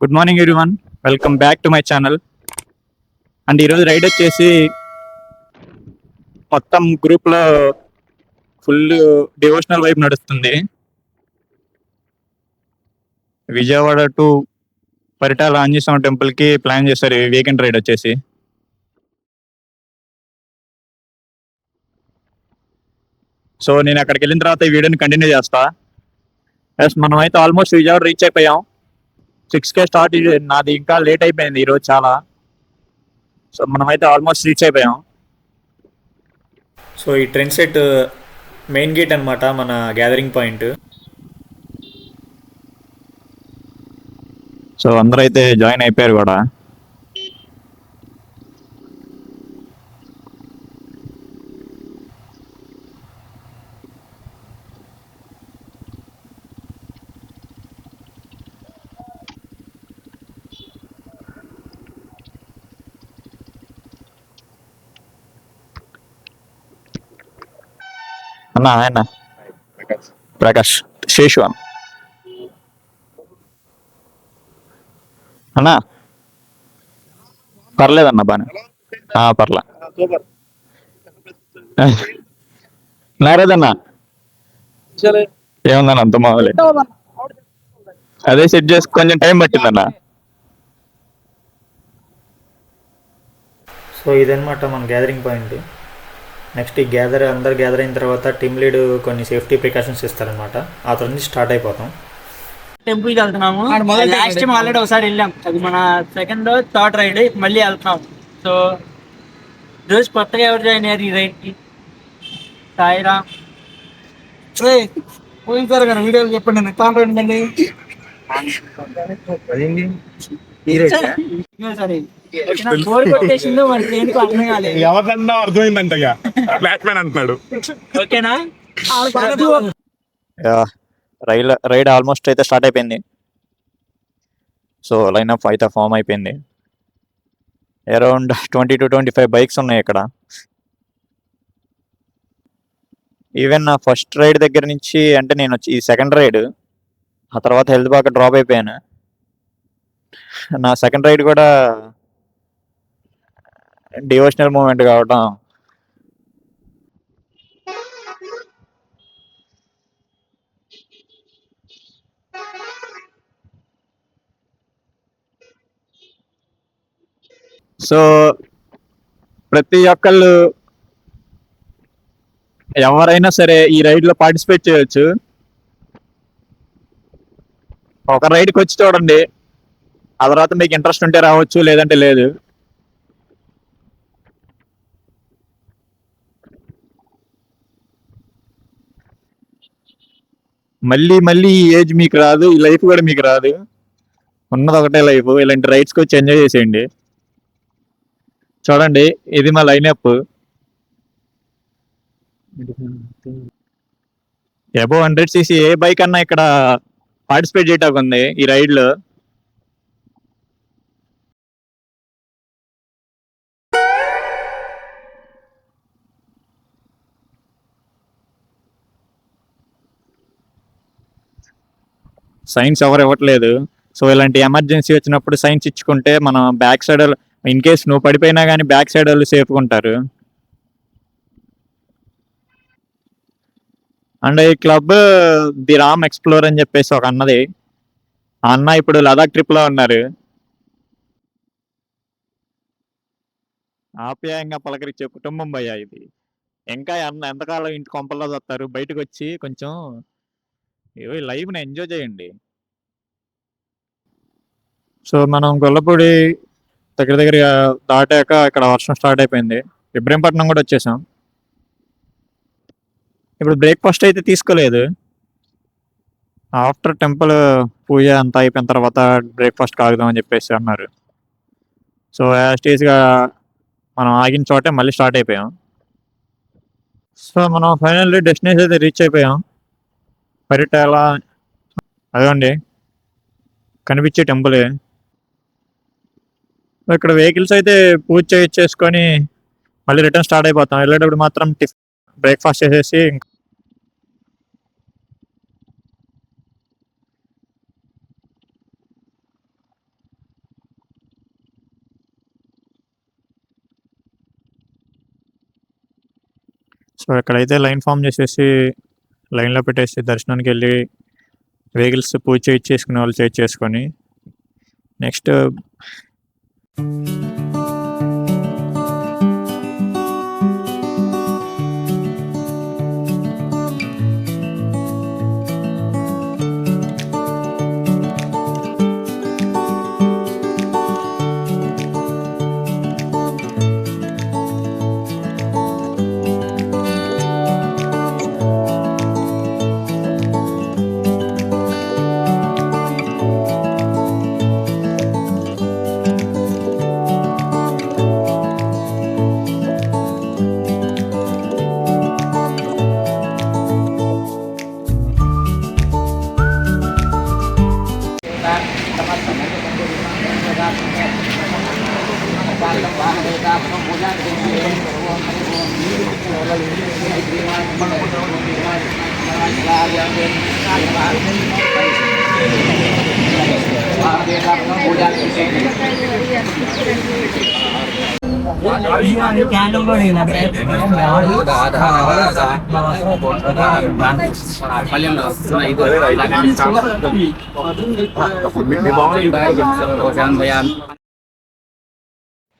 Good morning everyone, welcome back to my channel. And ఈరోజు ride వచ్చేసి మొత్తం గ్రూప్లో ఫుల్ డివోషనల్ వైపు నడుస్తుంది. విజయవాడ టు పరిటాల ఆంజనేయ స్వామి టెంపుల్కి ప్లాన్ చేశారు ఈ వీకెండ్ రైడ్ వచ్చేసి. సో నేను అక్కడికి వెళ్ళిన తర్వాత ఈ వీడియోని కంటిన్యూ చేస్తా. ఎస్, మనం అయితే ఆల్మోస్ట్ విజయవాడ రీచ్ అయిపోయాం. 6కే స్టార్ట్. నాది ఇంకా లేట్ అయిపోయింది ఈరోజు చాలా. సో మనమైతే ఆల్మోస్ట్ రీచ్ అయిపోయాం. సో ఈ ట్రెండ్ సెట్ మెయిన్ గేట్ అనమాట, మన గ్యాదరింగ్ పాయింట్. సో అందరూ అయితే జాయిన్ అయిపోయారు కూడా. అన్నా ఆయన ప్రకాష్ శేషు అన్నా, పర్లేదన్నా బానే పర్లే. నారేదన్నా ఏముందన్న అంత మామూలే. అదే సెట్ చేసి కొంచెం టైం పట్టిందన్నా. సో ఇదనమాట మన గ్యాదరింగ్ పాయింట్. నెక్స్ట్ ఈ అందరు గ్యాదర్ అయిన తర్వాత టీమ్ లీడ్ కొన్ని సేఫ్టీ ప్రికాషన్స్ ఇస్తారనమాట. ఆ తర్వాత నుంచి స్టార్ట్ అయిపోతాం. టెంపుల్కి వెళ్తున్నాము. లాస్ట్ టైం ఆల్రెడీ ఒకసారి వెళ్ళాం, అది మన సెకండ్ థర్డ్ రైడ్. మళ్ళీ వెళ్తున్నాం. సో రోజు కొత్తగా ఎవరు జాయిన్ అయ్యారు ఈ రైడ్కి? సాయిరా పోయినసారి కదా వీడియోలు చెప్పండి. నేను కాంట్రాక్ట్ అండి సరే బోర్ కొట్టేసిందో మరి దేనికి అర్థం కాలేదు. ఎవరన్నా అర్థమైందంట బ్లాక్ మ్యాన్ అంటున్నాడు. ఓకేనా? రైడ్ ఆల్మోస్ట్ అయితే స్టార్ట్ అయిపోయింది. సో లైన్ అప్ అయితే ఫామ్ అయిపోయింది. అరౌండ్ 20 to 25 బైక్స్ ఉన్నాయి ఇక్కడ. ఈవెన్ నా ఫస్ట్ రైడ్ దగ్గర నుంచి, అంటే నేను వచ్చి ఈ సెకండ్ రైడ్, ఆ తర్వాత హెల్త్ బాగా డ్రాప్ అయిపోయాను. నా సెకండ్ రైడ్ కూడా డివోషనల్ మూమెంట్ కావటం సో ప్రతి ఒక్కళ్ళు ఎవరైనా సరే ఈ రైడ్లో పార్టిసిపేట్ చేయొచ్చు. ఒక రైడ్కి వచ్చి చూడండి, ఆ తర్వాత మీకు ఇంట్రెస్ట్ ఉంటే రావచ్చు, లేదంటే లేదు. మళ్ళీ మళ్ళీ ఈ ఏజ్ మీకు రాదు, ఈ లైఫ్ కూడా మీకు రాదు. ఉన్నది ఒకటే లైఫ్. ఇలాంటి రైడ్స్కి వచ్చి ఎంజాయ్ చేసేయండి. చూడండి, ఇది మా లైనప్. అబోవ్ 100cc ఏ బైక్ అన్నా ఇక్కడ పార్టిసిపేట్ చేయటానికి ఉంది ఈ రైడ్లో. సైన్స్ ఎవరు ఇవ్వట్లేదు. సో ఇలాంటి ఎమర్జెన్సీ వచ్చినప్పుడు సైన్స్ ఇచ్చుకుంటే మనం బ్యాక్ సైడ్, ఇన్ కేస్ నువ్వు పడిపోయినా కానీ బ్యాక్ సైడ్ వాళ్ళు సేఫ్గా ఉంటారు. అండ్ ఈ క్లబ్ ది రామ్ ఎక్స్ప్లోర్ అని చెప్పేసి ఒక అన్నది. ఆ అన్న ఇప్పుడు లదాఖ్ ట్రిప్లో ఉన్నారు. ఆప్యాయంగా పలకరించే కుటుంబం భయ్యా ఇది. ఇంకా అన్న ఎంతకాలం ఇంటి కొంపల్లో వస్తారు, బయటకు వచ్చి కొంచెం లైఫ్ని ఎంజాయ్ చేయండి. సో మనం గొల్లపూడి దగ్గర దాటాక ఇక్కడ వర్షం స్టార్ట్ అయిపోయింది. ఇబ్రహీంపట్నం కూడా వచ్చేసాం. ఇప్పుడు బ్రేక్ఫాస్ట్ అయితే తీసుకోలేదు. ఆఫ్టర్ టెంపుల్ పూజ అంతా అయిపోయిన తర్వాత బ్రేక్ఫాస్ట్ కాగుదామని చెప్పేసి అన్నారు. సో యాస్టీస్గా మనం ఆగిన చోటే మళ్ళీ స్టార్ట్ అయిపోయాం. సో మనం ఫైనల్లీ డెస్టినేషన్ అయితే రీచ్ అయిపోయాం. పరిటాల అదండి కనిపించే టెంపులే. ఇక్కడ వెహికల్స్ అయితే పూజ చేసుకొని మళ్ళీ రిటర్న్ స్టార్ట్ అయిపోతాం. వెళ్ళేటప్పుడు మాత్రం బ్రేక్ఫాస్ట్ చేసేసి సో ఇక్కడైతే లైన్ ఫామ్ చేసేసి లైన్లో పెట్టేసి దర్శనానికి వెళ్ళి వెహికల్స్ పూజ చేసుకునే వాళ్ళు చేసుకొని నెక్స్ట్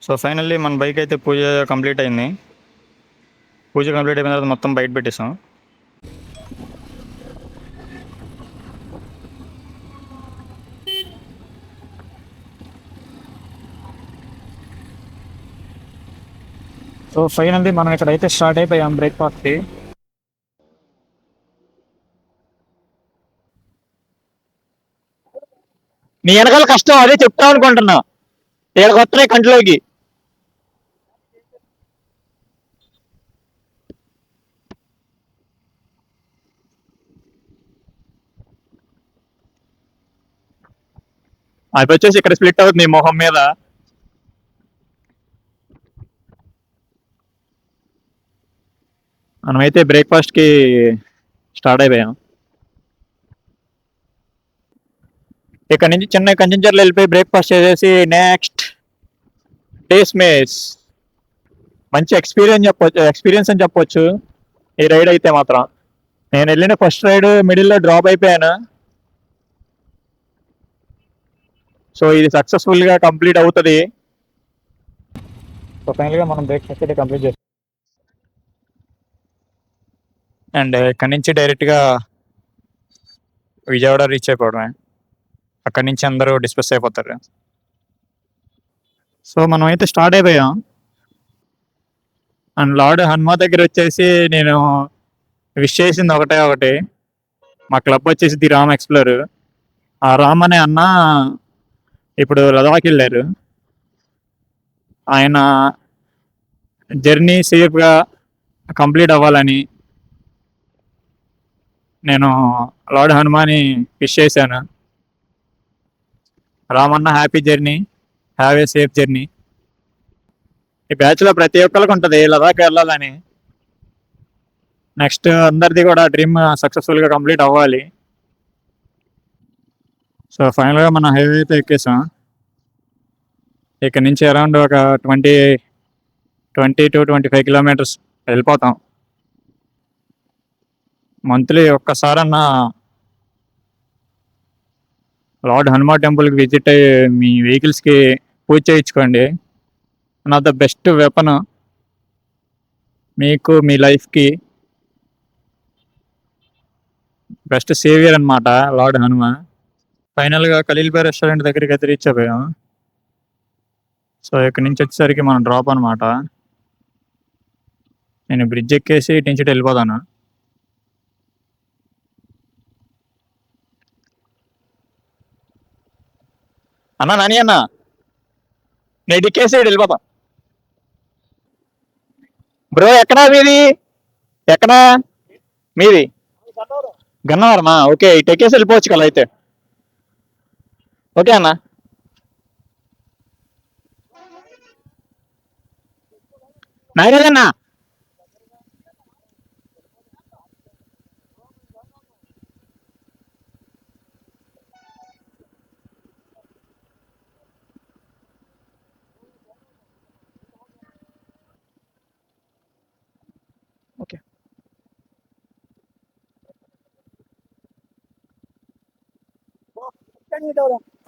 సో ఫైనల్లీ మన బైక్ అయితే పూజ కంప్లీట్ అయింది. పూజ కంప్లీట్ అయిపోయిన తర్వాత మొత్తం బయట పెట్టేసాం. సో ఫైనల్లీ మనం ఇక్కడైతే స్టార్ట్ అయిపోయాం బ్రేక్ఫాస్ట్కి. నీ వెనకాల కష్టం అదే చెప్తాం అనుకుంటున్నా. ఇక్కడ వస్తున్నాయి కంట్లోకి. అది వచ్చేసి ఇక్కడ స్ప్లిట్ అవుతుంది మొహం మీద. మనమైతే బ్రేక్ఫాస్ట్కి స్టార్ట్ అయిపోయాం. ఇక్కడ నుంచి చిన్న కంచెంచర్లు వెళ్ళిపోయి బ్రేక్ఫాస్ట్ చేసేసి నెక్స్ట్ డేస్ మేస్ మంచి ఎక్స్పీరియన్స్ అని చెప్పొచ్చు ఈ రైడ్ అయితే మాత్రం. నేను వెళ్ళిన ఫస్ట్ రైడ్ మిడిల్లో డ్రాప్ అయిపోయాను. సో ఇది సక్సెస్ఫుల్గా కంప్లీట్ అవుతుంది. సో ఫైనల్గా మనం బ్రేక్ఫాస్ట్ అయితే కంప్లీట్ చేస్తాం. అండ్ ఇక్కడి నుంచి డైరెక్ట్గా విజయవాడ రీచ్ అయిపోవడమే. అక్కడి నుంచి అందరూ డిస్పస్ అయిపోతారు. సో మనం అయితే స్టార్ట్ అయిపోయాం. అండ్ లార్డ్ హనుమా దగ్గర వచ్చేసి నేను విష్ చేసింది ఒకటి. మా క్లబ్ వచ్చేసి ది రామ్ ఎక్స్ప్లోర్. ఆ రామ్ అనే అన్న ఇప్పుడు లదాఖ్ వెళ్ళారు. ఆయన జర్నీ సేఫ్గా కంప్లీట్ అవ్వాలని నేను లార్డ్ హనుమాని విష్ చేశాను. Ramanna happy journey, have a safe journey. ఈ బ్యాచ్లో ప్రతి ఒక్కరికి ఉంటుంది లదాఖ్ వెళ్ళాలని. నెక్స్ట్ అందరిది కూడా డ్రీమ్ సక్సెస్ఫుల్గా కంప్లీట్ అవ్వాలి. సో ఫైనల్గా మన హైవే అయితే ఎక్కేసాం. ఇక్కడ నుంచి అరౌండ్ ఒక 20 to 25 కిలోమీటర్స్ వెళ్ళిపోతాం. మంత్లీ ఒక్కసారన్నా లార్డ్ హనుమా టెంపుల్కి విజిట్ అయ్యి మీ వెహికల్స్కి పూజ చేయించుకోండి. One of the best weapon మీకు మీ లైఫ్కి బెస్ట్ సేవియర్ అనమాట లార్డ్ హనుమ. ఫైనల్గా ఖలీల్ భాయ్ రెస్టారెంట్ దగ్గరికి అయితే రీచ్ అయిపోయాం. సో ఇక్కడ నుంచి వచ్చేసరికి మనం డ్రాప్ అనమాట. నేను బ్రిడ్జ్ ఎక్కేసి ఇటు నుంచి వెళ్ళిపోతాను. నాని అన్న నేను ఎక్కేసి వెళ్ళిపోతా. బ్రో ఎక్కడా మీది? ఎక్కడా మీది? గన్నవరమా? ఓకే, ఇటు ఎక్కేసి వెళ్ళిపోవచ్చు కదా అయితే. ఓకే అన్న. నాయనదన్నా ఓకే.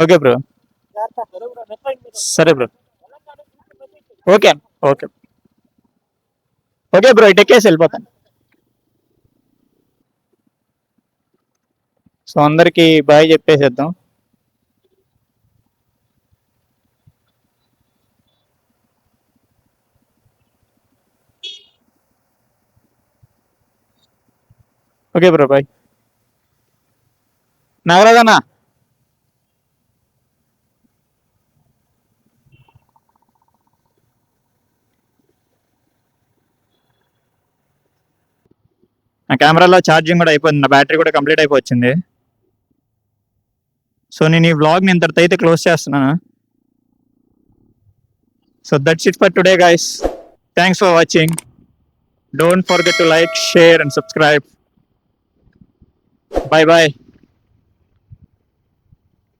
ఓకే బ్రో, సరే bro, okay okay okay bro, ఇటు ఎక్కేసి వెళ్ళిపోతాను. సో అందరికి బాయ్ చెప్పేసేద్దాం. Okay bro, bye. నాగరాజన్నా, నా కెమెరాలో ఛార్జింగ్ కూడా అయిపోయింది, నా బ్యాటరీ కూడా కంప్లీట్ అయిపోయింది. సో నేను ఈ వ్లాగ్ని ఇంతటితో అయితే క్లోజ్ చేస్తున్నాను. So that's it for today guys. Thanks for watching. Don't forget to like, share and subscribe. Bye bye.